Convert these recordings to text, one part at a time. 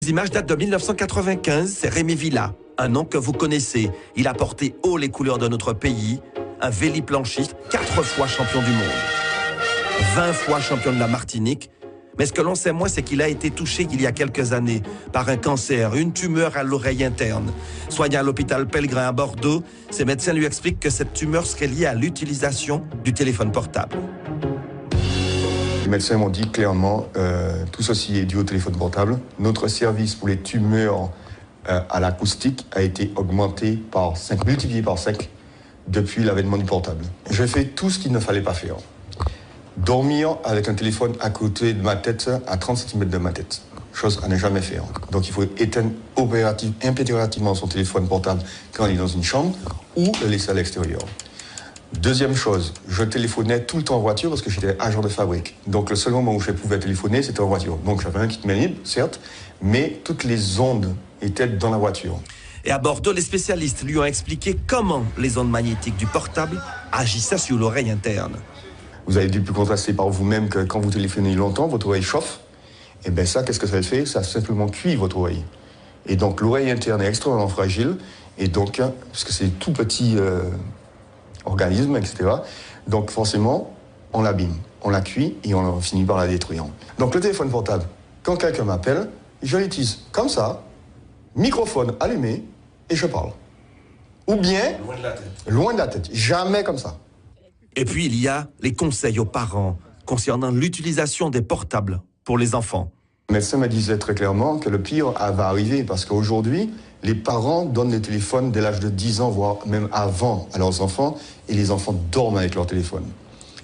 Les images datent de 1995, c'est Rémi Villa, un nom que vous connaissez. Il a porté haut les couleurs de notre pays, un véliplanchiste, 4 fois champion du monde, 20 fois champion de la Martinique. Mais ce que l'on sait moins, c'est qu'il a été touché il y a quelques années par un cancer, une tumeur à l'oreille interne. Soigné à l'hôpital Pellegrin à Bordeaux, ses médecins lui expliquent que cette tumeur serait liée à l'utilisation du téléphone portable. Les médecins m'ont dit clairement, tout ceci est dû au téléphone portable. Notre service pour les tumeurs à l'acoustique a été augmenté par 5, multiplié par 5 depuis l'avènement du portable. J'ai fait tout ce qu'il ne fallait pas faire. Dormir avec un téléphone à côté de ma tête, à 30 cm de ma tête. Chose à ne jamais faire. Donc il faut éteindre impérativement son téléphone portable quand il est dans une chambre ou le laisser à l'extérieur. Deuxième chose, je téléphonais tout le temps en voiture parce que j'étais agent de fabrique. Donc le seul moment où je pouvais téléphoner, c'était en voiture. Donc j'avais un kit main libre, certes, mais toutes les ondes étaient dans la voiture. Et à Bordeaux, les spécialistes lui ont expliqué comment les ondes magnétiques du portable agissaient sur l'oreille interne. Vous avez dû pu contraster par vous-même que quand vous téléphonez longtemps, votre oreille chauffe. Et bien ça, qu'est-ce que ça fait? Ça simplement cuit votre oreille. Et donc l'oreille interne est extrêmement fragile. Et donc, parce que c'est tout petit organisme, etc. Donc forcément, on l'abîme, on la cuit et on finit par la détruire. Donc le téléphone portable, quand quelqu'un m'appelle, je l'utilise comme ça, microphone allumé, et je parle. Ou bien, Loin de la tête. Loin de la tête, jamais comme ça. Et puis, il y a les conseils aux parents concernant l'utilisation des portables pour les enfants. Le médecin me disait très clairement que le pire va arriver parce qu'aujourd'hui, les parents donnent les téléphones dès l'âge de 10 ans, voire même avant, à leurs enfants, et les enfants dorment avec leur téléphone.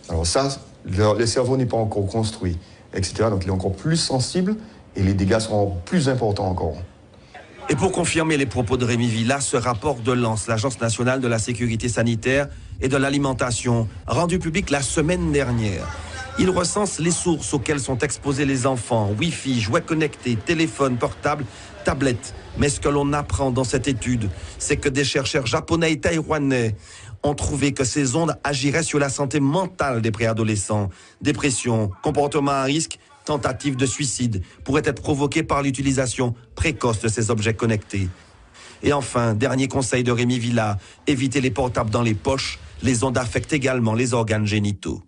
Alors ça, le cerveau n'est pas encore construit, etc. Donc il est encore plus sensible et les dégâts seront plus importants encore. Et pour confirmer les propos de Rémi Villa, ce rapport de l'ANSE, l'Agence nationale de la sécurité sanitaire et de l'alimentation, rendu public la semaine dernière. Il recense les sources auxquelles sont exposés les enfants, Wi-Fi, jouets connectés, téléphones portables, tablettes. Mais ce que l'on apprend dans cette étude, c'est que des chercheurs japonais et taïwanais ont trouvé que ces ondes agiraient sur la santé mentale des préadolescents. Dépression, comportement à risque, tentative de suicide pourraient être provoquées par l'utilisation précoce de ces objets connectés. Et enfin, dernier conseil de Rémi Villa, éviter les portables dans les poches. Les ondes affectent également les organes génitaux.